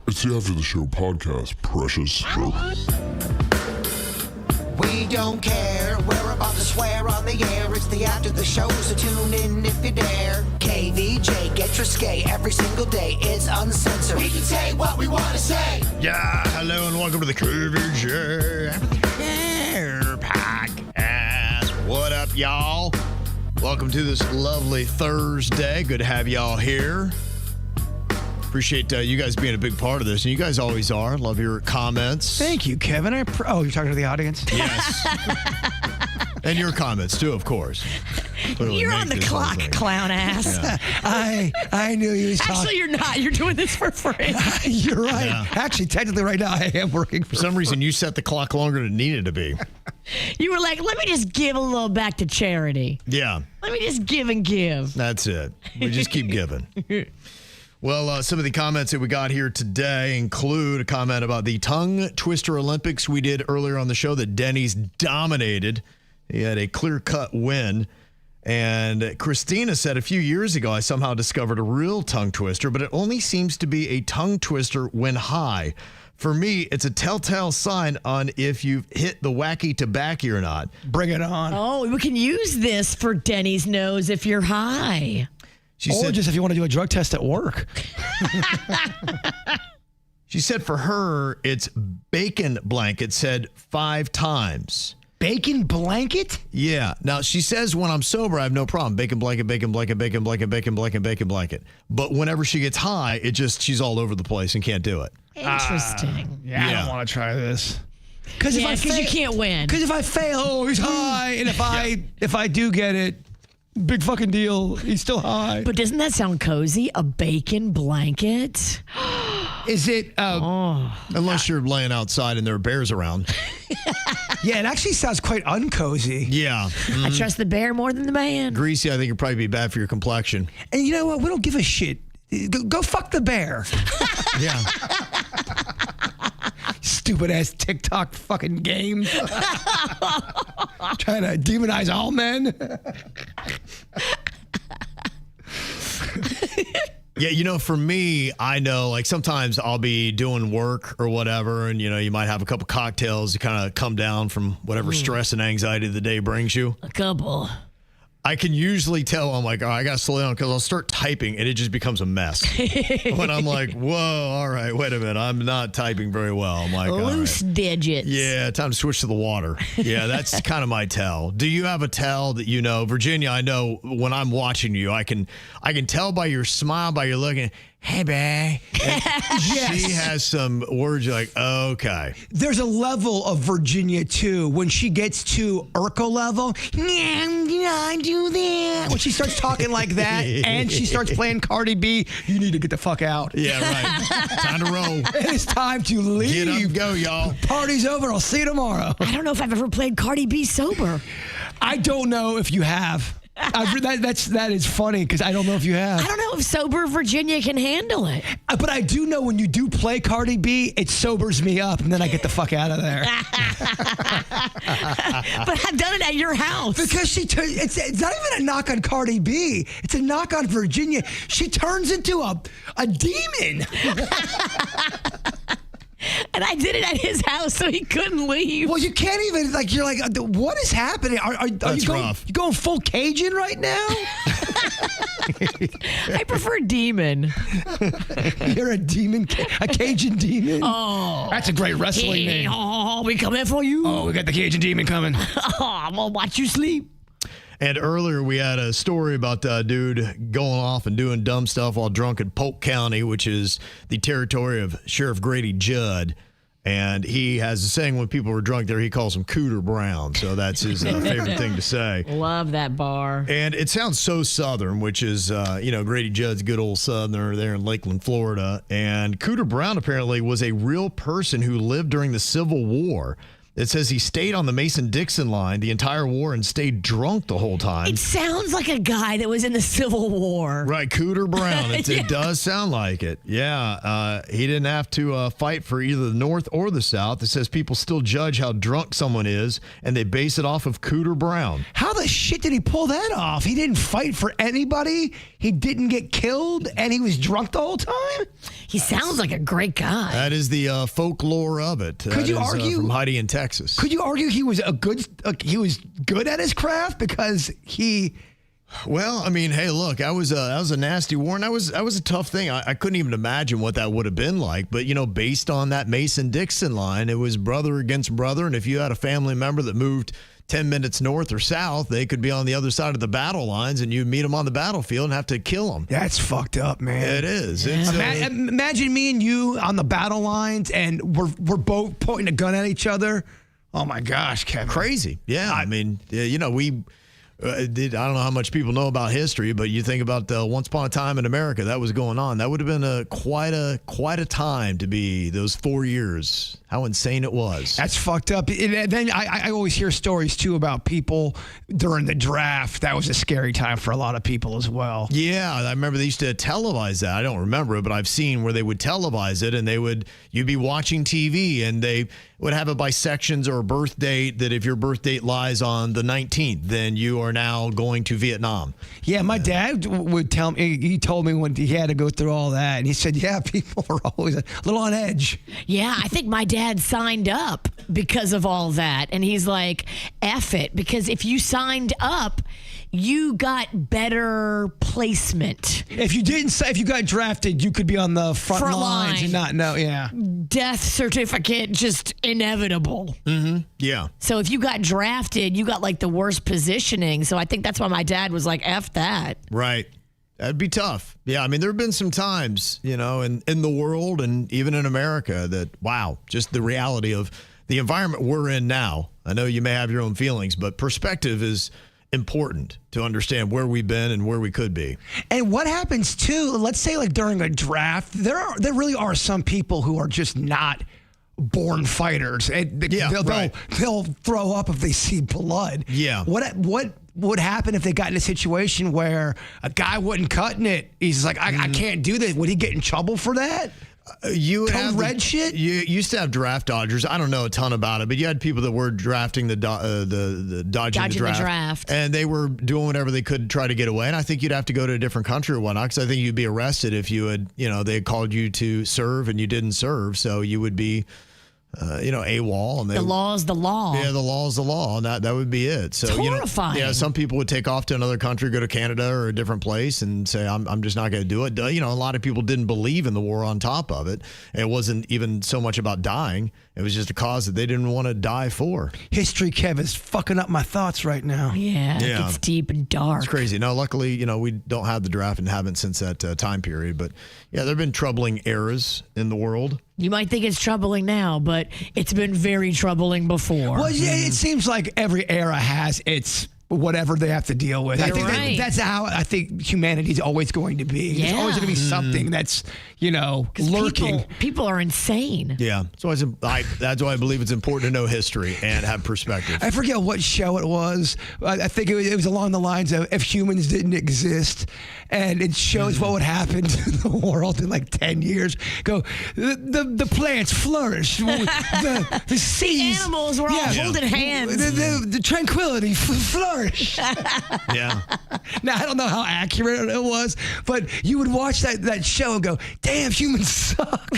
It's the After the Show podcast, precious. We don't care. We're about to swear on the air. It's the After the Show, so tune in if you dare. KVJ, get risque every single day. It's uncensored. We can say what we want to say. Yeah, hello and welcome to the KVJ After the Show podcast. What up, y'all? Welcome to this lovely Thursday. Good to have y'all here. Appreciate you guys being a big part of this, and you guys always are. Love your comments. Thank you, Kevin. You're talking to the audience? Yes. And your comments, too, of course. Clearly you're on the clock, clown ass. Yeah. I knew you was talking. Actually, you're not. You're doing this for free. You're right. Yeah. Actually, technically, right now, I am working For some reason, you set the clock longer than it needed to be. You were like, let me just give a little back to charity. Yeah. Let me just give and give. That's it. We just keep giving. Well, some of the comments that we got here today include a comment about the tongue twister Olympics we did earlier on the show that Denny's dominated. He had a clear-cut win. And Christina said a few years ago, I somehow discovered a real tongue twister, but it only seems to be a tongue twister when high. For me, it's a telltale sign on if you've hit the wacky tobacco or not. Bring it on. Oh, we can use this for Denny's nose if you're high. She or said, just if you want to do a drug test at work. She said for her, it's bacon blanket, said 5 times. Bacon blanket? Yeah. Now, she says when I'm sober, I have no problem. Bacon blanket, bacon blanket, bacon blanket, bacon blanket, bacon blanket. But whenever she gets high, she's all over the place and can't do it. Interesting. I don't want to try this. Because you can't win. Because if I fail, he's high. And if I do get it, big fucking deal. He's still high. But doesn't that sound cozy? A bacon blanket? Is it? Unless you're laying outside and there are bears around. Yeah, it actually sounds quite uncozy. Yeah. I trust the bear more than the man. Greasy, I think it'd probably be bad for your complexion. And you know what? We don't give a shit. Go fuck the bear. Yeah. Stupid ass TikTok fucking game. Trying to demonize all men. Yeah, for me, I know, sometimes I'll be doing work or whatever, and, you might have a couple cocktails to kind of come down from whatever stress and anxiety the day brings you. A couple. I can usually tell, I'm like, I got to slow down because I'll start typing and it just becomes a mess. When I'm like, whoa, all right, wait a minute. I'm not typing very well. I'm like, loose digits. Yeah, time to switch to the water. Yeah, that's kind of my tell. Do you have a tell that Virginia, I know when I'm watching you, I can tell by your smile, by your look, and, hey, babe. She has some words you're like, okay. There's a level of Virginia, too, when she gets to Urkel level. I do that. When she starts talking like that and she starts playing Cardi B, you need to get the fuck out. Yeah, right. Time to roll. It's time to leave. Get up and go, y'all. Party's over. I'll see you tomorrow. I don't know if I've ever played Cardi B sober. I don't know if you have. That is funny because I don't know if you have. I don't know if sober Virginia can handle it. But I do know when you do play Cardi B, it sobers me up, and then I get the fuck out of there. But I've done it at your house. Because it's not even a knock on Cardi B. It's a knock on Virginia. She turns into a demon. And I did it at his house, so he couldn't leave. Well, you can't even, you're like, what is happening? Are That's you going, rough. You going full Cajun right now? I prefer demon. You're a demon, a Cajun demon? Oh. That's a great wrestling name. Oh, we coming for you. Oh, we got the Cajun demon coming. Oh, I'm going to watch you sleep. And earlier we had a story about a dude going off and doing dumb stuff while drunk in Polk County, which is the territory of Sheriff Grady Judd. And he has a saying when people are drunk there, he calls them Cooter Brown. So that's his favorite thing to say. Love that bar. And it sounds so Southern, which is, Grady Judd's good old Southerner there in Lakeland, Florida. And Cooter Brown apparently was a real person who lived during the Civil War. It says he stayed on the Mason-Dixon line the entire war and stayed drunk the whole time. It sounds like a guy that was in the Civil War. Right, Cooter Brown. It Yeah. does sound like it. Yeah, he didn't have to fight for either the North or the South. It says people still judge how drunk someone is, and they base it off of Cooter Brown. How the shit did he pull that off? He didn't fight for anybody. He didn't get killed, and he was drunk the whole time? He sounds like a great guy. That is the folklore of it. Could you argue from Heidi in Texas? Could you argue he was good at his craft because he? Well, I mean, hey, look, that was a nasty war, and that was a tough thing. I couldn't even imagine what that would have been like. But based on that Mason-Dixon line, it was brother against brother, and if you had a family member that moved 10 minutes north or south, they could be on the other side of the battle lines, and you'd meet them on the battlefield and have to kill them. That's fucked up, man. It is. Yeah. It's, Imagine me and you on the battle lines, and we're both pointing a gun at each other. Oh my gosh, Kevin! crazy. Yeah, I mean, we. I don't know how much people know about history, but you think about once upon a time in America that was going on. That would have been quite a time to be those 4 years. How insane it was. That's fucked up. And then I always hear stories too about people during the draft. That was a scary time for a lot of people as well. Yeah, I remember they used to televise that. I don't remember it, but I've seen where they would televise it, and you'd be watching TV, and they would have it by sections or a birth date, that if your birth date lies on the 19th, then you are now going to Vietnam. Yeah, my dad would tell me, he told me when he had to go through all that, and he said, yeah, people are always a little on edge. Yeah, I think my dad signed up because of all that. And he's like, F it. Because if you signed up, you got better placement. If you got drafted, you could be on the front lines line and not know. Yeah. Death certificate, just inevitable. Mm-hmm. Yeah. So if you got drafted, you got like the worst positioning. So I think that's why my dad was like, F that. Right. That'd be tough. Yeah, I mean, there have been some times, in the world and even in America that, wow, just the reality of the environment we're in now. I know you may have your own feelings, but perspective is important to understand where we've been and where we could be. And what happens too, let's say like during a draft, there really are some people who are just not born fighters. And they'll throw up if they see blood. Yeah. What would happen if they got in a situation where a guy wasn't cutting it? He's like, I can't do this. Would he get in trouble for that? You have red shit. You used to have draft dodgers. I don't know a ton about it, but you had people that were drafting the dodging the draft, and they were doing whatever they could to try to get away. And I think you'd have to go to a different country or whatnot, because I think you'd be arrested if you had, they had called you to serve and you didn't serve, so you would be. AWOL. And the law is the law. Yeah, the law is the law, and that would be it. So, it's horrifying. Some people would take off to another country, go to Canada or a different place, and say, I'm just not going to do it. A lot of people didn't believe in the war on top of it. It wasn't even so much about dying. It was just a cause that they didn't want to die for. History, Kev, is fucking up my thoughts right now. Yeah, it gets deep and dark. It's crazy. No, luckily, we don't have the draft and haven't since that time period. But, yeah, there have been troubling eras in the world. You might think it's troubling now, but it's been very troubling before. Well, yeah, it seems like every era has its whatever they have to deal with. I think that's how I think humanity's always going to be. Yeah. There's always going to be something that's, lurking. People are insane. Yeah. So that's why I believe it's important to know history and have perspective. I forget what show it was. I think it was along the lines of if humans didn't exist, and it shows what would happen to the world in like 10 years. The plants flourish. The seas. The animals were all holding hands. The tranquility flourish. Yeah. Now, I don't know how accurate it was, but you would watch that show and go, damn, humans suck.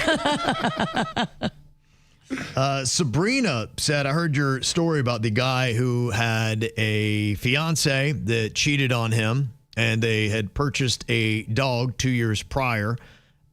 Sabrina said, I heard your story about the guy who had a fiance that cheated on him, and they had purchased a dog 2 years prior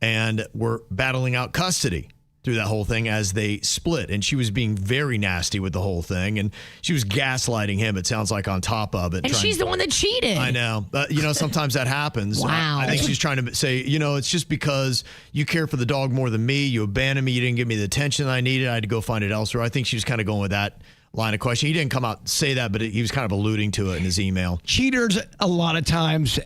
and were battling out custody through that whole thing as they split. And she was being very nasty with the whole thing, and she was gaslighting him, it sounds like, on top of it. And she's the one that cheated. I know. Sometimes that happens. Wow. I think she's trying to say, it's just because you care for the dog more than me. You abandoned me. You didn't give me the attention I needed. I had to go find it elsewhere. I think she was kind of going with that line of question. He didn't come out and say that, but he was kind of alluding to it in his email. Cheaters a lot of times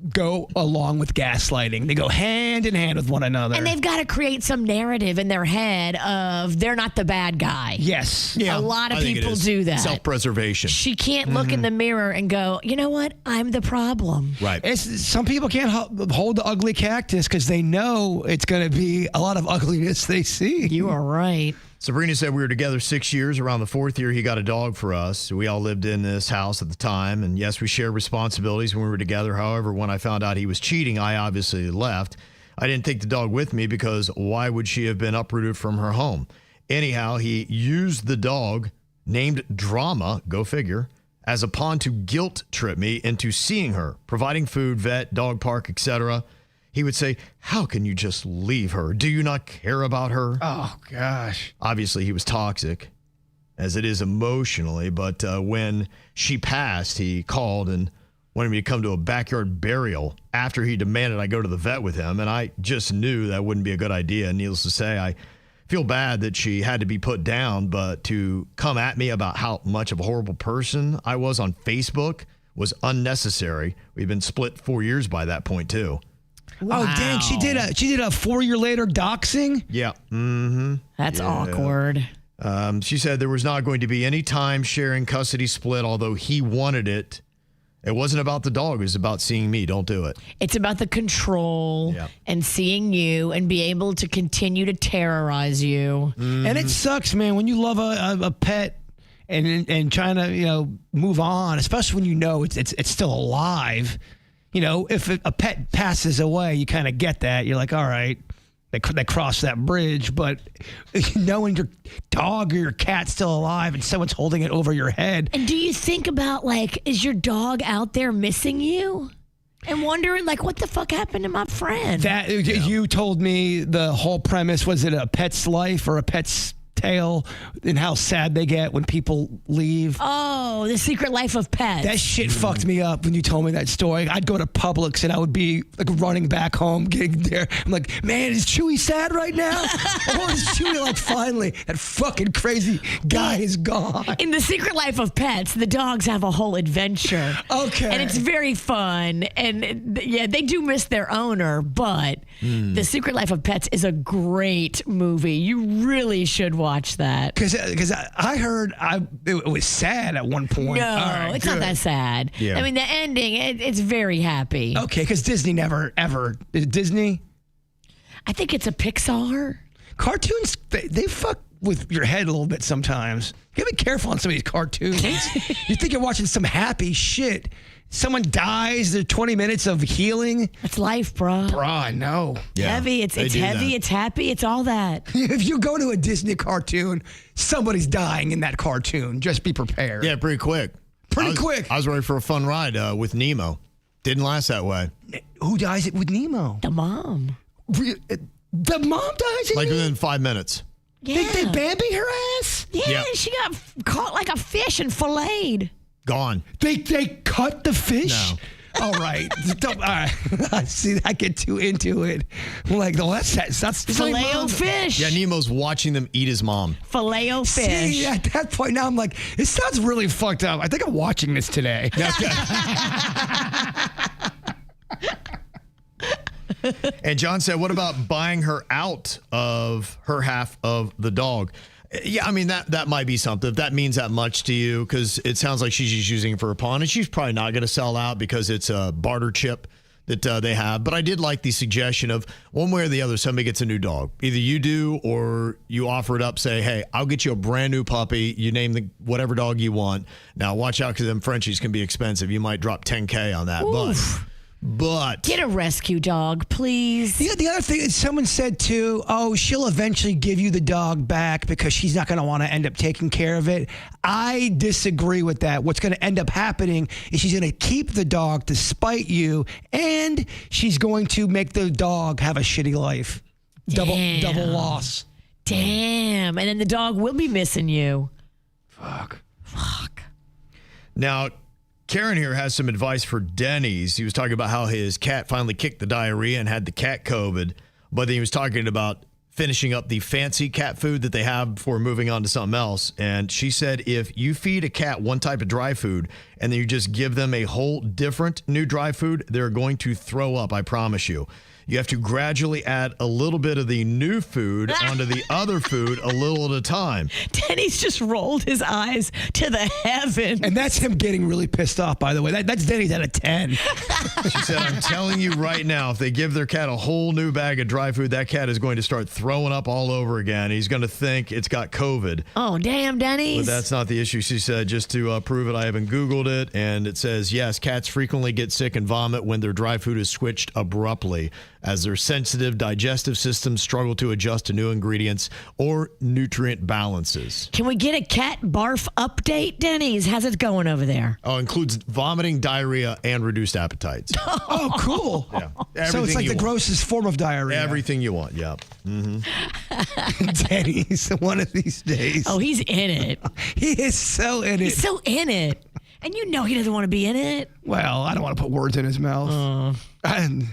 go along with gaslighting. They go hand in hand with one another. And they've got to create some narrative in their head of they're not the bad guy. Yes. Yeah, A lot of I think it people is. do that. Self-preservation. She can't look in the mirror and go, you know what? I'm the problem. Right. Some people can't hold the ugly cactus because they know it's going to be a lot of ugliness they see. You are right. Sabrina said we were together 6 years. Around the 4th year, he got a dog for us. We all lived in this house at the time. And yes, we shared responsibilities when we were together. However, when I found out he was cheating, I obviously left. I didn't take the dog with me because why would she have been uprooted from her home? Anyhow, he used the dog, named Drama, go figure, as a pawn to guilt trip me into seeing her, providing food, vet, dog park, etc. He would say, how can you just leave her? Do you not care about her? Oh, gosh. Obviously, he was toxic, as it is emotionally. But when she passed, he called and wanted me to come to a backyard burial after he demanded I go to the vet with him. And I just knew that wouldn't be a good idea. Needless to say, I feel bad that she had to be put down. But to come at me about how much of a horrible person I was on Facebook was unnecessary. We've been split 4 years by that point, too. Wow. Oh, dang. She did a 4 year later doxing? Yeah. Mm-hmm. That's awkward. She said there was not going to be any time sharing custody split, although he wanted it. It wasn't about the dog. It was about seeing me. Don't do it. It's about the control and seeing you and be able to continue to terrorize you. And it sucks, man, when you love a pet and trying to, move on, especially when you know it's still alive. If a pet passes away, you kind of get that. You're like, all right, they crossed that bridge. But knowing your dog or your cat's still alive and someone's holding it over your head. And do you think about, is your dog out there missing you? And wondering, what the fuck happened to my friend? You told me the whole premise, was it a pet's life or a pet's tale, and how sad they get when people leave. Oh, The Secret Life of Pets. That shit fucked me up when you told me that story. I'd go to Publix and I would be running back home, getting there. I'm like, man, is Chewy sad right now? Or is Chewy finally, that fucking crazy guy is gone? In The Secret Life of Pets, the dogs have a whole adventure. Okay. And it's very fun. And they do miss their owner, but The Secret Life of Pets is a great movie. You really should watch that. Because I heard it was sad at one point. No, right, it's not that sad. Yeah. I mean, the ending, it's very happy. Okay, because Disney never, ever. Is it Disney? I think it's a Pixar. Cartoons, they fuck with your head a little bit sometimes. You gotta be careful on some of these cartoons. You think you're watching some happy shit. Someone dies, there's 20 minutes of healing. It's life, bro. Bruh, I know. Yeah, Heavy, it's they do heavy, that. it's happy, it's all that. If you go to a Disney cartoon, somebody's dying in that cartoon. Just be prepared. Yeah, pretty quick. Quick. I was ready for a fun ride with Nemo. Didn't last that way. Who dies with Nemo? The mom. The mom dies in Nemo? Within 5 minutes. Yeah. They Bambi her ass? Yeah, she got caught like a fish and filleted. Gone. They cut the fish? No. All right. All right. See, I get too into it. I'm like, no, that's Filet-O-fish. Yeah, Nemo's watching them eat his mom. Filet-O-fish. See, at that point now, I'm like, it sounds really fucked up. I think I'm watching this today. And John said, what about buying her out of her half of the dog? Yeah, I mean, that might be something. If that means that much to you, because it sounds like she's just using it for a pawn, and she's probably not going to sell out because it's a barter chip that they have. But I did like the suggestion of one way or the other, somebody gets a new dog. Either you do or you offer it up, say, hey, I'll get you a brand new puppy. You name the whatever dog you want. Now, watch out because them Frenchies can be expensive. You might drop $10K on that. Oof. But Get a rescue dog, please. The other thing is someone said too, she'll eventually give you the dog back because she's not going to want to end up taking care of it. I disagree with that. What's going to end up happening is she's going to keep the dog to spite you, and she's going to make the dog have a shitty life. Double loss. Damn. And then the dog will be missing you. Fuck. now, Karen here has some advice for Denny's. He was talking about how his cat finally kicked the diarrhea and had the cat COVID, but then he was talking about finishing up the fancy cat food that they have before moving on to something else. And she said if you feed a cat one type of dry food and then you just give them a whole different new dry food, they're going to throw up, I promise you. You have to gradually add a little bit of the new food onto the other food a little at a time. Denny's just rolled his eyes to the heavens. And that's him getting really pissed off, by the way. That's Denny's out of 10. She said, I'm telling you right now, if they give their cat a whole new bag of dry food, that cat is going to start throwing up all over again. He's going to think it's got COVID. Oh, damn, Denny's. But that's not the issue. She said, just to prove it, I haven't Googled it. And it says, yes, cats frequently get sick and vomit when their dry food is switched abruptly, as their sensitive digestive systems struggle to adjust to new ingredients or nutrient balances. Can we get a cat barf update, Denny's? How's it going over there? Oh, includes vomiting, diarrhea, and reduced appetites. Oh, cool. Yeah. So it's like the want. grossest form of diarrhea. Everything you want, yeah. Denny's, one of these days. Oh, he's in it. He is so in it. He's so in it. And you know he doesn't want to be in it. Well, I don't want to put words in his mouth. And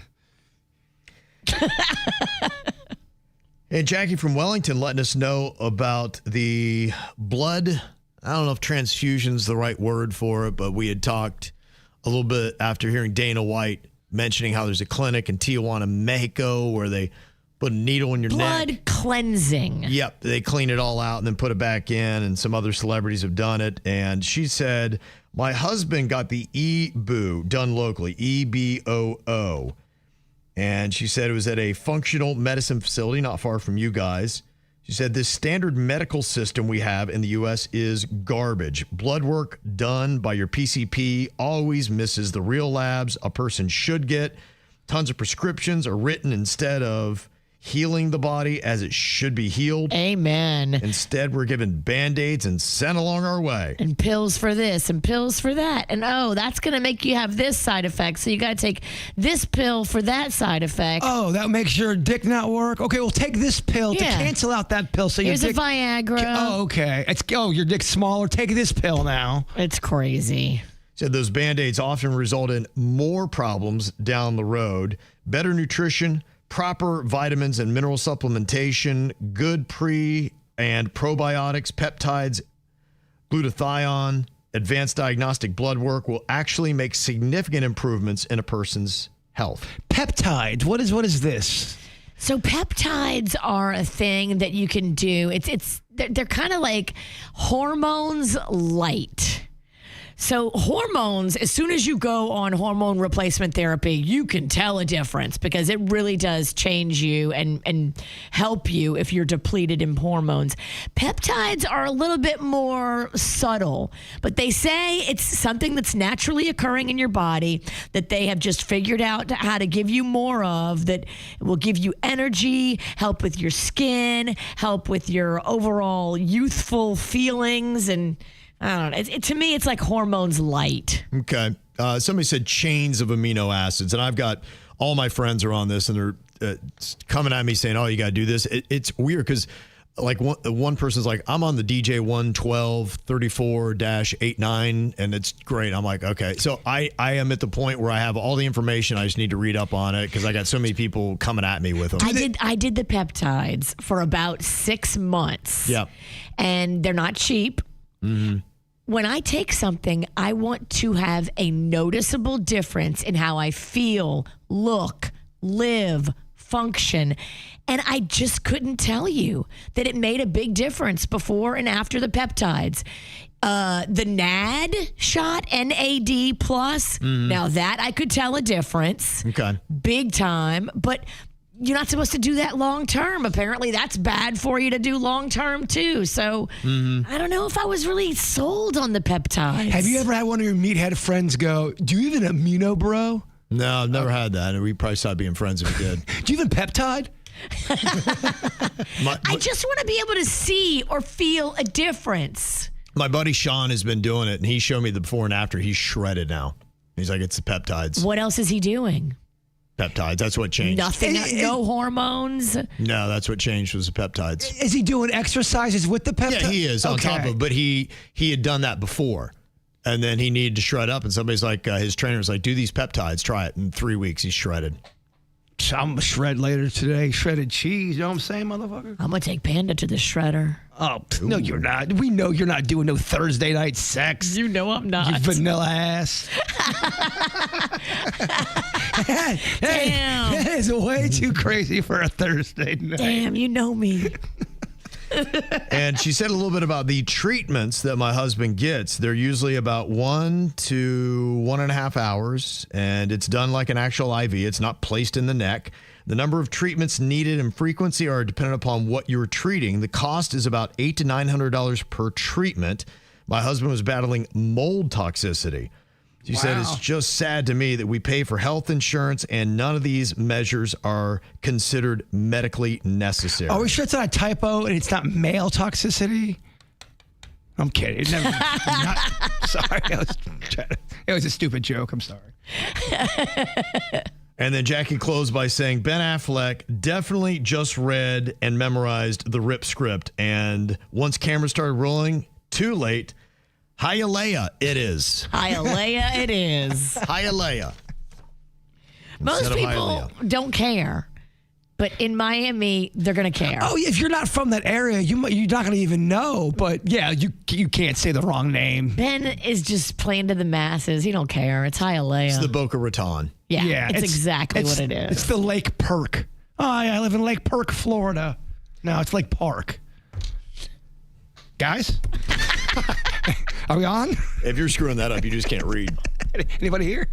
Jackie from Wellington letting us know about the blood. I don't know if transfusion's the right word for it, but we had talked a little bit after hearing Dana White mentioning how there's a clinic in Tijuana, Mexico, where they put a needle in your neck. Blood cleansing. Yep, they clean it all out and then put it back in, and some other celebrities have done it. And she said, my husband got the EBOO done locally, EBOO. And she said it was at a functional medicine facility not far from you guys. She said this standard medical system we have in the U.S. is garbage. Blood work done by your PCP always misses the real labs a person should get. Tons of prescriptions are written instead of healing the body as it should be healed. Amen. Instead, we're given Band-Aids and sent along our way. And pills for this and pills for that. And oh, that's going to make you have this side effect. So you got to take this pill for that side effect. Oh, that makes your dick not work? Okay, well, take this pill to cancel out that pill. So here's your dick... a Viagra. Oh, okay. Your dick's smaller. Take this pill now. It's crazy. Said those Band-Aids often result in more problems down the road. Better nutrition, proper vitamins and mineral supplementation, good pre- and probiotics, peptides, glutathione, advanced diagnostic blood work will actually make significant improvements in a person's health. Peptides. What is this? So peptides are a thing that you can do. They're kind of like hormones light. So hormones, as soon as you go on hormone replacement therapy, you can tell a difference because it really does change you and help you if you're depleted in hormones. Peptides are a little bit more subtle, but they say it's something that's naturally occurring in your body that they have just figured out how to give you more of, that will give you energy, help with your skin, help with your overall youthful feelings, and I don't know. To me, it's like hormones light. Okay. Somebody said chains of amino acids, and I've got all my friends are on this, and they're coming at me saying, "Oh, you got to do this." It's weird because, like, one person's like, "I'm on the DJ 11234-89, and it's great." I'm like, "Okay." So I am at the point where I have all the information. I just need to read up on it because I got so many people coming at me with them. I did the peptides for about 6 months. Yeah, and they're not cheap. Mm-hmm. When I take something, I want to have a noticeable difference in how I feel, look, live, function. And I just couldn't tell you that it made a big difference before and after the peptides. The NAD shot, NAD plus, now that I could tell a difference. Okay. Big time. But you're not supposed to do that long term. Apparently, that's bad for you to do long term too. So I don't know if I was really sold on the peptides. Have you ever had one of your meathead friends go, "Do you even amino, bro?" No, I've never had that, and we probably stopped being friends if we did. Do you even peptide? I just want to be able to see or feel a difference. My buddy Sean has been doing it, and he showed me the before and after. He's shredded now. He's like, it's the peptides. What else is he doing? Peptides. That's what changed. Nothing. No hormones. No, that's what changed was the peptides. Is he doing exercises with the peptides? Yeah, he is on top of it, but he had done that before. And then he needed to shred up, and somebody's like, his trainer was like, do these peptides, try it. In 3 weeks, he's shredded. I'm gonna shred later today. Shredded cheese. You know what I'm saying, motherfucker? I'm going to take Panda to the shredder. Oh, no, you're not. We know you're not doing no Thursday night sex. You know I'm not. You vanilla ass. Damn. That is way too crazy for a Thursday night. Damn, you know me. And she said a little bit about the treatments that my husband gets. They're usually about 1 to 1.5 hours, and it's done like an actual IV. It's not placed in the neck. The number of treatments needed and frequency are dependent upon what you're treating. The cost is about $800 to $900 per treatment. My husband was battling mold toxicity. She said, it's just sad to me that we pay for health insurance and none of these measures are considered medically necessary. Are we sure it's not a typo and it's not male toxicity? I'm kidding. Sorry. It was a stupid joke. I'm sorry. And then Jackie closed by saying, Ben Affleck definitely just read and memorized the RIP script. And once cameras started rolling, too late. Hialeah it is. Hialeah it is. Hialeah. Most people don't care. But in Miami, they're going to care. Oh, if you're not from that area, you're not going to even know. But yeah, you can't say the wrong name. Ben is just playing to the masses. He don't care. It's Hialeah. It's the Boca Raton. Yeah, it's exactly what it is. It's the Lake Perk. Oh, yeah, I live in Lake Perk, Florida. No, it's Lake Park. Guys? Are we on? If you're screwing that up, you just can't read. Anybody here?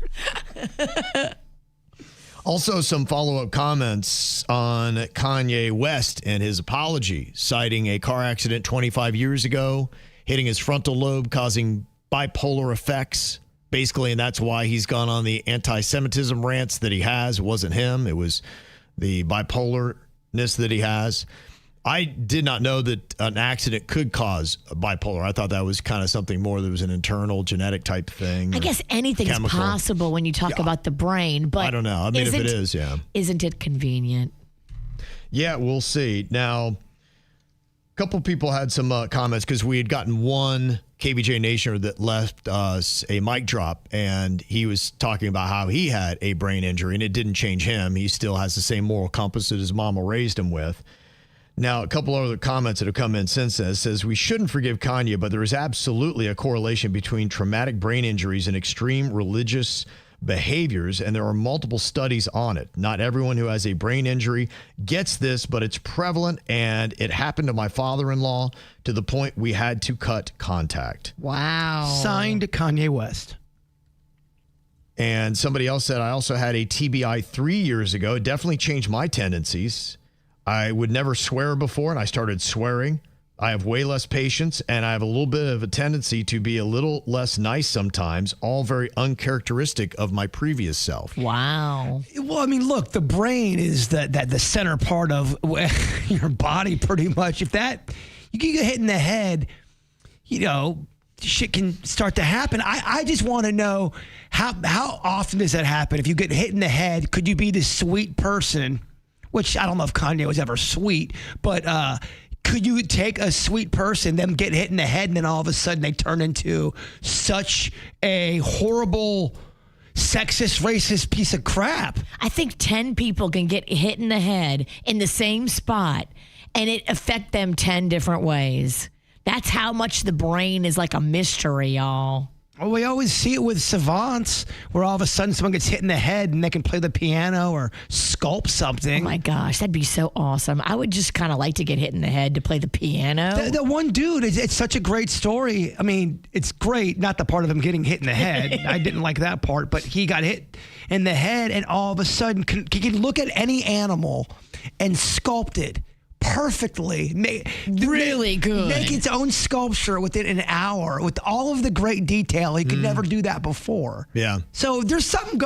Also, some follow-up comments on Kanye West and his apology, citing a car accident 25 years ago, hitting his frontal lobe, causing bipolar effects, basically, and that's why he's gone on the anti-Semitism rants that he has. It wasn't him. It was the bipolarness that he has. I did not know that an accident could cause bipolar. I thought that was kind of something more that was an internal genetic type thing. I guess anything's chemical. possible when you talk about the brain, but I don't know. I mean, if it is, yeah. Isn't it convenient? Yeah, we'll see. Now, a couple people had some comments because we had gotten one KVJ Nationer that left us a mic drop, and he was talking about how he had a brain injury, and it didn't change him. He still has the same moral compass that his mama raised him with. Now, a couple other comments that have come in since then says we shouldn't forgive Kanye, but there is absolutely a correlation between traumatic brain injuries and extreme religious behaviors, and there are multiple studies on it. Not everyone who has a brain injury gets this, but it's prevalent, and it happened to my father-in-law to the point we had to cut contact. Wow. Signed Kanye West. And somebody else said, I also had a TBI 3 years ago. It definitely changed my tendencies. I would never swear before, and I started swearing. I have way less patience, and I have a little bit of a tendency to be a little less nice sometimes, all very uncharacteristic of my previous self. Wow. Well, I mean, look, the brain is the center part of your body pretty much. If you get hit in the head, shit can start to happen. I just want to know how often does that happen? If you get hit in the head, could you be this sweet person? Which I don't know if Kanye was ever sweet, but could you take a sweet person, them get hit in the head, and then all of a sudden they turn into such a horrible, sexist, racist piece of crap? I think 10 people can get hit in the head in the same spot, and it affect them 10 different ways. That's how much the brain is like a mystery, y'all. Well, we always see it with savants where all of a sudden someone gets hit in the head and they can play the piano or sculpt something. Oh, my gosh. That'd be so awesome. I would just kind of like to get hit in the head to play the piano. The one dude, it's such a great story. I mean, it's great. Not the part of him getting hit in the head. I didn't like that part. But he got hit in the head and all of a sudden he can look at any animal and sculpt it perfectly. Really good. Make its own sculpture within an hour with all of the great detail. He could never do that before. Yeah. So there is something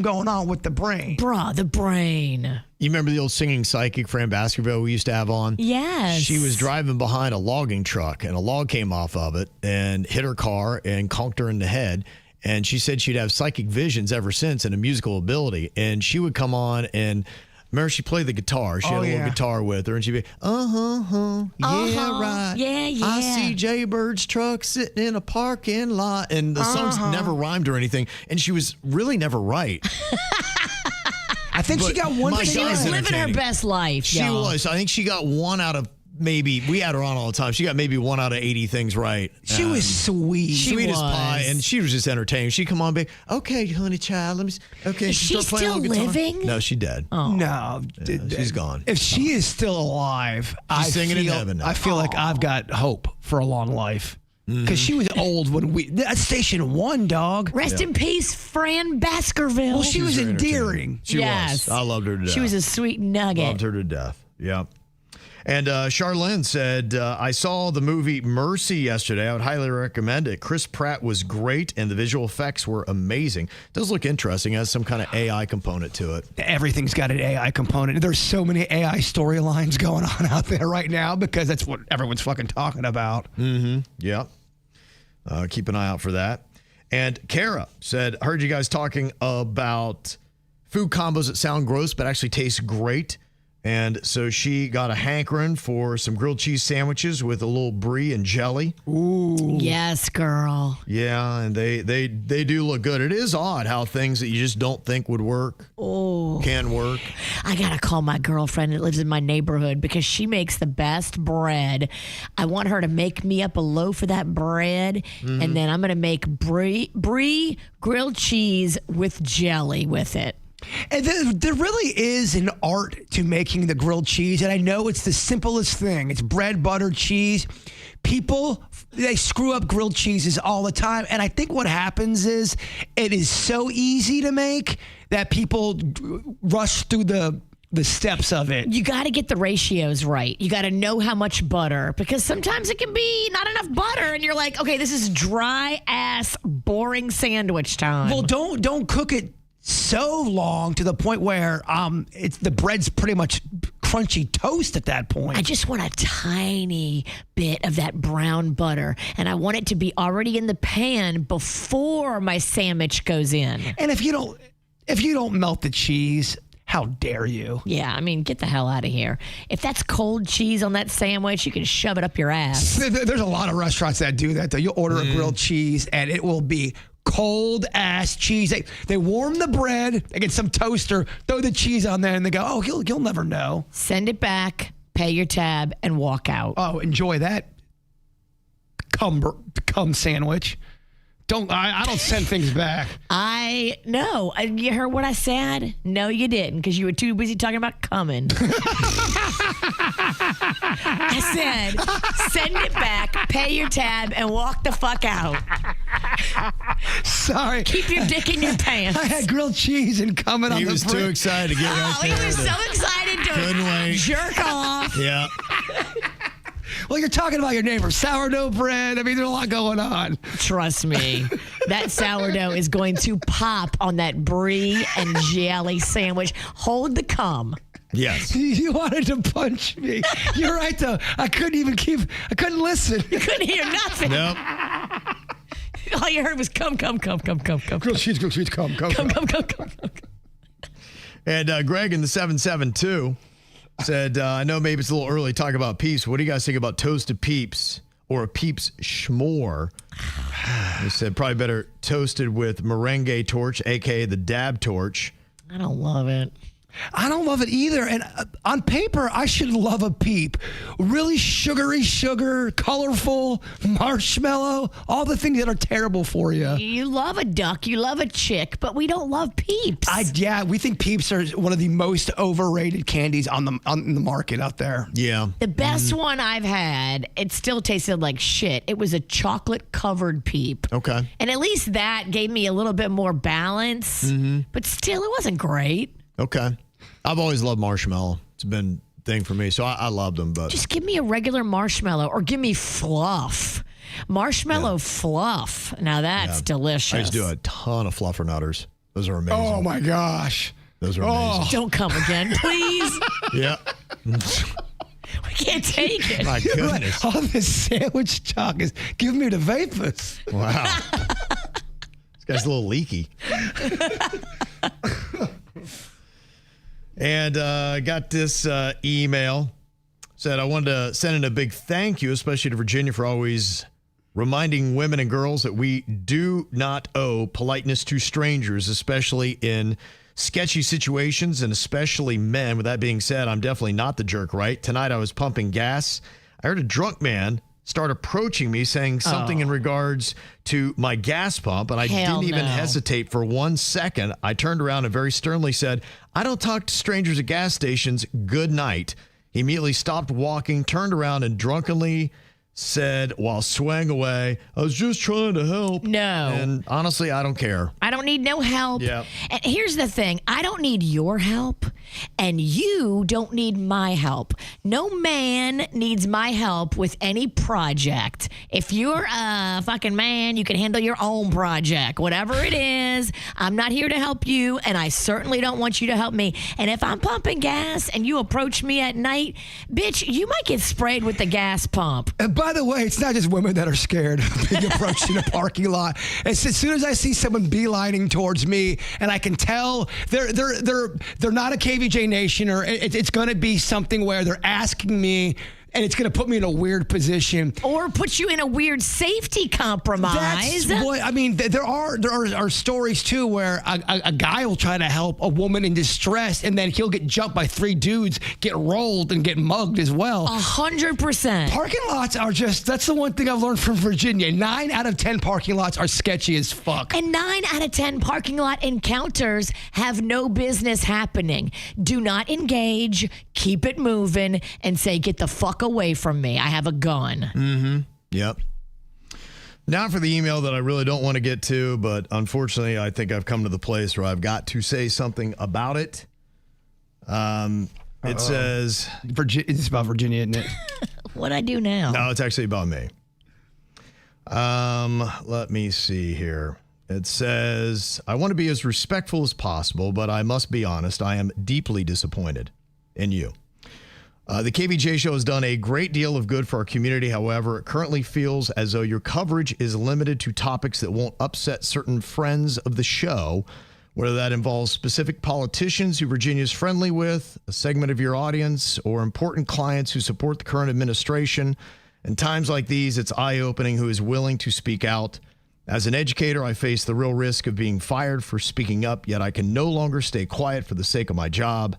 going on with the brain. Bruh, the brain. You remember the old singing psychic Fran Baskerville we used to have on? Yes. She was driving behind a logging truck, and a log came off of it and hit her car and conked her in the head. And she said she'd have psychic visions ever since and a musical ability. And she would come on and... Remember, she played the guitar. She had a little guitar with her, and she'd be, yeah, right. Yeah. I see Jaybird's truck sitting in a parking lot. And the songs never rhymed or anything, and she was really never right. I think she got one. my She God, was it's living her entertaining. best life. She y'all. was. I think she got one out of maybe, we had her on all the time. She got maybe 1 out of 80 things right. She was sweet. Sweet as pie, was. and she was just entertaining. She'd come on, be okay, honey child. Let me. Okay, Is she'd she start playing a still little guitar. living? No, she dead. No, she's gone. If she is still alive, I singing in heaven now. feel like I've got hope for a long life. Because she was old when that's Station 1, dog. Rest in peace, Fran Baskerville. Well, she was very endearing. She Yes. was. I loved her to death. She was a sweet nugget. Loved her to death. Yeah. And Charlene said, I saw the movie Mercy yesterday. I would highly recommend it. Chris Pratt was great, and the visual effects were amazing. It does look interesting. It has some kind of AI component to it. Everything's got an AI component. There's so many AI storylines going on out there right now because that's what everyone's fucking talking about. Yeah. Keep an eye out for that. And Kara said, I heard you guys talking about food combos that sound gross but actually taste great. And so she got a hankering for some grilled cheese sandwiches with a little brie and jelly. Yes, girl. Yeah, and they do look good. It is odd how things that you just don't think would work can work. I got to call my girlfriend that lives in my neighborhood because she makes the best bread. I want her to make me up a loaf of that bread, and then I'm going to make brie grilled cheese with jelly with it. And there really is an art to making the grilled cheese. And I know it's the simplest thing. It's bread, butter, cheese. People, they screw up grilled cheeses all the time. And I think what happens is it is so easy to make that people rush through the steps of it. You got to get the ratios right. You got to know how much butter because sometimes it can be not enough butter and you're like, okay, this is dry ass boring sandwich time. Well, don't cook it so long to the point where the bread's pretty much crunchy toast at that point. I just want a tiny bit of that brown butter, and I want it to be already in the pan before my sandwich goes in. And if you don't melt the cheese, how dare you? Yeah, I mean, get the hell out of here. If that's cold cheese on that sandwich, you can shove it up your ass. There's a lot of restaurants that do that, though. You'll order a grilled cheese, and it will be cold ass cheese. They warm the bread, they get some toaster, throw the cheese on there, and they go, oh, you'll never know. Send it back, pay your tab, and walk out. Oh, enjoy that cum sandwich. I don't send things back. I know. You heard what I said? No, you didn't, because you were too busy talking about coming. I said, send it back, pay your tab, and walk the fuck out. Sorry. Keep your dick in your pants. I had grilled cheese and coming on He the was too excited to get right Oh, there. he was so excited to Couldn't wait. jerk off. Yeah. Well, you're talking about your neighbor. Sourdough bread. I mean, there's a lot going on. Trust me, that sourdough is going to pop on that brie and jelly sandwich. Hold the cum. Yes. You wanted to punch me. You're right, though. I couldn't listen. Couldn't hear nothing. Nope. All you heard was cum. Grilled cheese, come. Cum. And Greg in the 772 said, I know maybe it's a little early to talk about peeps. What do you guys think about toasted peeps or a peeps schmore? He said probably better toasted with merengue torch, a.k.a. the dab torch. I don't love it. I don't love it either. And on paper, I should love a peep. Really sugary sugar, colorful, marshmallow, all the things that are terrible for you. You love a duck, you love a chick, but we don't love peeps. We think peeps are one of the most overrated candies on the market out there. Yeah. The best one I've had, it still tasted like shit. It was a chocolate covered peep. Okay. And at least that gave me a little bit more balance, but still it wasn't great. Okay. I've always loved marshmallow. It's been a thing for me, so I loved them. But Just give me a regular marshmallow or give me fluff. Marshmallow fluff. Now that's delicious. I used to do a ton of fluffernutters. Those are amazing. Oh, my gosh. Those are amazing. Don't come again, please. Yeah. We can't take it. My goodness. All this sandwich talk is giving me the vapors. Wow. This guy's a little leaky. And got this email. Said, I wanted to send in a big thank you, especially to Virginia, for always reminding women and girls that we do not owe politeness to strangers, especially in sketchy situations, and especially men. With that being said, I'm definitely not the jerk, right? Tonight I was pumping gas. I heard a drunk man start approaching me saying something in regards to my gas pump, and I didn't even hesitate for 1 second. I turned around and very sternly said, "I don't talk to strangers at gas stations. Good night." He immediately stopped walking, turned around, and drunkenly said while swaying away, "I was just trying to help." No. And honestly, I don't care. I don't need no help. Yeah. And here's the thing. I don't need your help, and you don't need my help. No man needs my help with any project. If you're a fucking man, you can handle your own project. Whatever it is, I'm not here to help you, and I certainly don't want you to help me. And if I'm pumping gas and you approach me at night, bitch, you might get sprayed with the gas pump. By the way, it's not just women that are scared of being approached in a parking lot. It's as soon as I see someone beelining towards me, and I can tell they're not a KVJ Nation, or it's going to be something where they're asking me, and it's going to put me in a weird position. Or put you in a weird safety compromise. That's what I mean. There are stories too where a guy will try to help a woman in distress, and then he'll get jumped by 3 dudes, get rolled, and get mugged as well. 100%. Parking lots are that's the one thing I've learned from Virginia. 9 out of 10 parking lots are sketchy as fuck. And 9 out of 10 parking lot encounters have no business happening. Do not engage, keep it moving, and say, "Get the fuck away from me. I have a gun." Mm-hmm. Yep. Now for the email that I really don't want to get to, but unfortunately, I think I've come to the place where I've got to say something about it. It says... It's about Virginia, isn't it? What'd I do now? No, it's actually about me. Let me see here. It says, "I want to be as respectful as possible, but I must be honest. I am deeply disappointed in you. The KVJ Show has done a great deal of good for our community. However, it currently feels as though your coverage is limited to topics that won't upset certain friends of the show, whether that involves specific politicians who Virginia is friendly with, a segment of your audience, or important clients who support the current administration. In times like these, it's eye-opening who is willing to speak out. As an educator, I face the real risk of being fired for speaking up, yet I can no longer stay quiet for the sake of my job.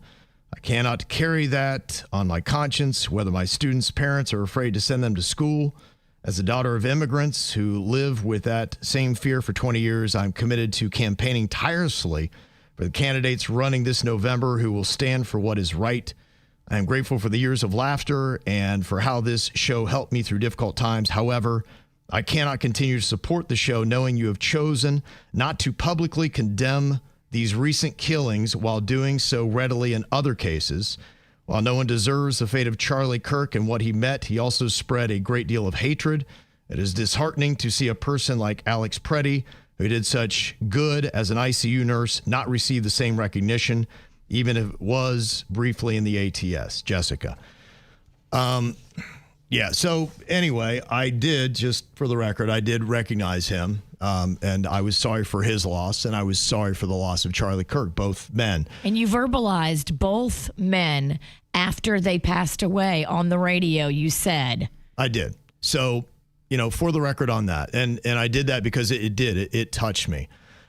I cannot carry that on my conscience, whether my students' parents are afraid to send them to school. As a daughter of immigrants who live with that same fear for 20 years, I'm committed to campaigning tirelessly for the candidates running this November who will stand for what is right. I am grateful for the years of laughter and for how this show helped me through difficult times. However, I cannot continue to support the show knowing you have chosen not to publicly condemn these recent killings while doing so readily in other cases. While no one deserves the fate of Charlie Kirk and what he met, he also spread a great deal of hatred. It is disheartening to see a person like Alex Preddy, who did such good as an ICU nurse, not receive the same recognition, even if it was briefly in the ATS. Jessica. Yeah, so anyway, I did, just for the record, I did recognize him, and I was sorry for his loss, and I was sorry for the loss of Charlie Kirk, both men. And you verbalized both men after they passed away on the radio, you said. I did. So, you know, for the record on that, and I did that because it touched me.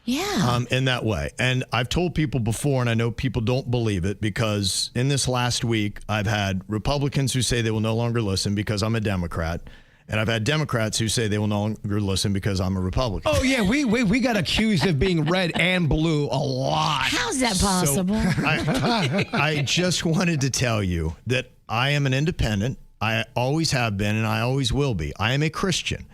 Yeah. In that way. And I've told people before, and I know people don't believe it, because in this last week, I've had Republicans who say they will no longer listen because I'm a Democrat. And I've had Democrats who say they will no longer listen because I'm a Republican. Oh, yeah. We got accused of being red and blue a lot. How's that possible? So I just wanted to tell you that I am an independent. I always have been, and I always will be. I am a Christian.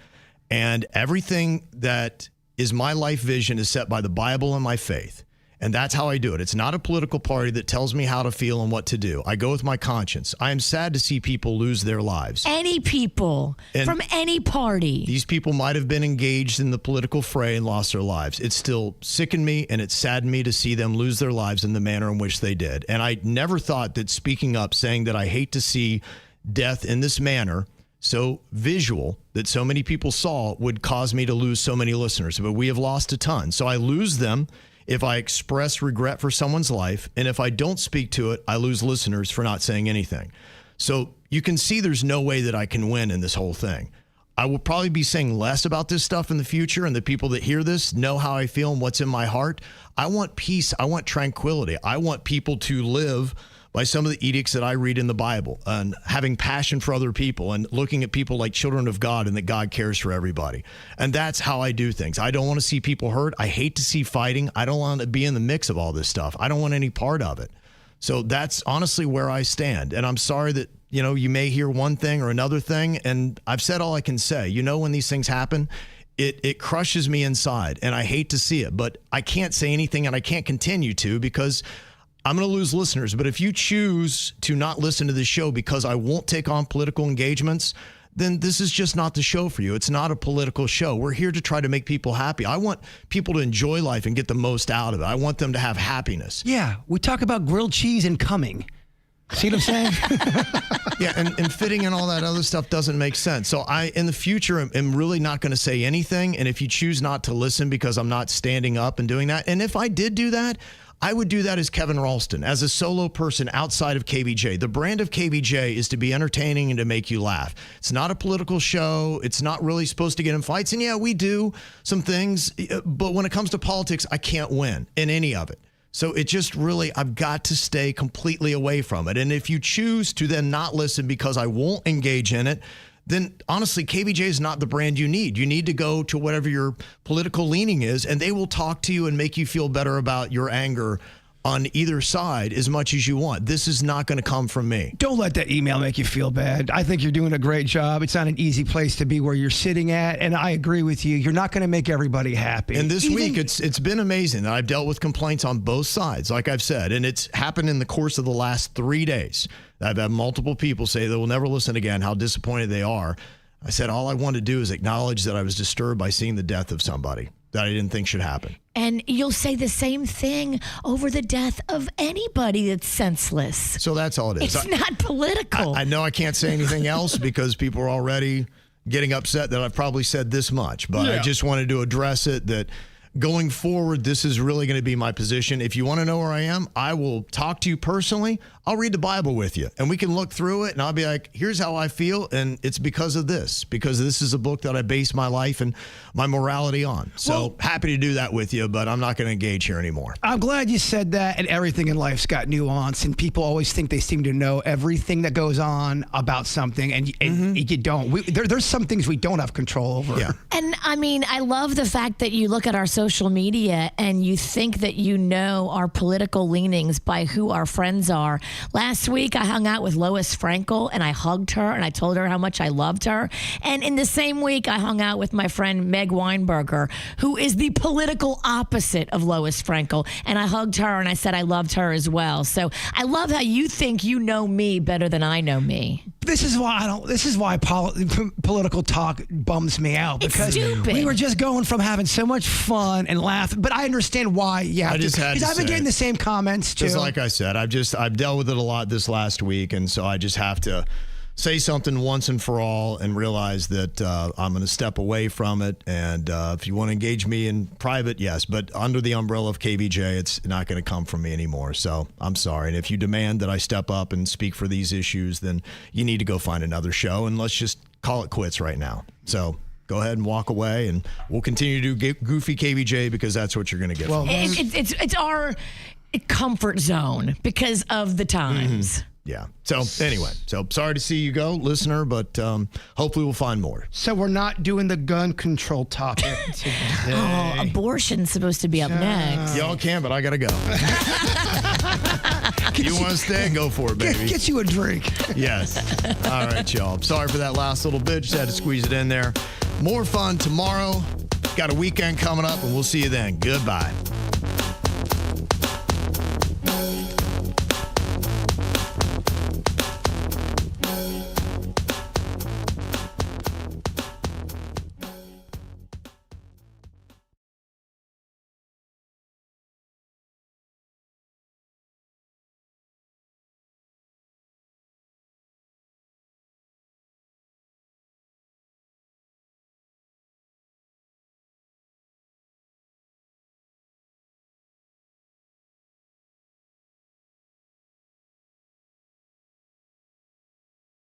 And everything that is my life vision is set by the Bible and my faith. And that's how I do it. It's not a political party that tells me how to feel and what to do. I go with my conscience. I am sad to see people lose their lives. Any people from any party. These people might have been engaged in the political fray and lost their lives. It still sickened me, and it saddened me to see them lose their lives in the manner in which they did. And I never thought that speaking up, saying that I hate to see death in this manner, so visual, that so many people saw, would cause me to lose so many listeners. But we have lost a ton. So I lose them if I express regret for someone's life. And if I don't speak to it, I lose listeners for not saying anything. So you can see there's no way that I can win in this whole thing. I will probably be saying less about this stuff in the future, and the people that hear this know how I feel and what's in my heart. I want peace. I want tranquility. I want people to live by some of the edicts that I read in the Bible, and having passion for other people and looking at people like children of God and that God cares for everybody. And that's how I do things. I don't want to see people hurt. I hate to see fighting. I don't want to be in the mix of all this stuff. I don't want any part of it. So that's honestly where I stand. And I'm sorry that, you may hear one thing or another thing, and I've said all I can say. When these things happen, it crushes me inside, and I hate to see it, but I can't say anything, and I can't continue to, because I'm going to lose listeners. But if you choose to not listen to this show because I won't take on political engagements, then this is just not the show for you. It's not a political show. We're here to try to make people happy. I want people to enjoy life and get the most out of it. I want them to have happiness. Yeah, we talk about grilled cheese and coming. See what I'm saying? Yeah, and fitting in all that other stuff doesn't make sense. So I, in the future, am really not going to say anything. And if you choose not to listen because I'm not standing up and doing that, and if I did do that, I would do that as Kevin Ralston, as a solo person outside of KVJ. The brand of KVJ is to be entertaining and to make you laugh. It's not a political show. It's not really supposed to get in fights. And yeah, we do some things, but when it comes to politics, I can't win in any of it. So it just really, I've got to stay completely away from it. And if you choose to then not listen because I won't engage in it, then honestly, KVJ is not the brand you need. You need to go to whatever your political leaning is, and they will talk to you and make you feel better about your anger on either side as much as you want. This is not going to come from me. Don't let that email make you feel bad. I think you're doing a great job. It's not an easy place to be where you're sitting at, and I agree with you. You're not going to make everybody happy. And this week, it's been amazing that I've dealt with complaints on both sides, like I've said, and it's happened in the course of the last 3 days. I've had multiple people say they will never listen again, how disappointed they are. I said, all I want to do is acknowledge that I was disturbed by seeing the death of somebody that I didn't think should happen. And you'll say the same thing over the death of anybody that's senseless. So that's all it is. It's not political. I know I can't say anything else because people are already getting upset that I've probably said this much, but I just wanted to address it that going forward, this is really going to be my position. If you want to know where I am, I will talk to you personally. I'll read the Bible with you, and we can look through it, and I'll be like, here's how I feel, and it's because of this is a book that I base my life and my morality on. So happy to do that with you, but I'm not going to engage here anymore. I'm glad you said that, and everything in life's got nuance, and people always think they seem to know everything that goes on about something, and you don't. There's some things we don't have control over. Yeah. And I mean, I love the fact that you look at our social media and you think that you know our political leanings by who our friends are. Last week, I hung out with Lois Frankel, and I hugged her, and I told her how much I loved her. And in the same week, I hung out with my friend Meg Weinberger, who is the political opposite of Lois Frankel, and I hugged her, and I said I loved her as well. So I love how you think you know me better than I know me. This is why political talk bums me out, because It's stupid. we were just going from having so much fun and laughing. But I understand why you have because I've been getting the same comments too. Just like I said, I've dealt with it a lot this last week, and so I just have to say something once and for all and realize that I'm going to step away from it. And if you want to engage me in private, yes, but under the umbrella of KVJ, it's not going to come from me anymore. So I'm sorry. And if you demand that I step up and speak for these issues, then you need to go find another show, and let's just call it quits right now. So go ahead and walk away, and we'll continue to do goofy KVJ because that's what you're going to get. Well, It's our comfort zone because of the times. Yeah. So anyway, sorry to see you go, listener, but hopefully we'll find more. So we're not doing the gun control topic today. Oh, abortion's supposed to be up next. Y'all can, but I got to go. You want to stay? Go for it, baby. Get you a drink. Yes. All right, y'all. Sorry for that last little bit. Just had to squeeze it in there. More fun tomorrow. Got a weekend coming up, and we'll see you then. Goodbye.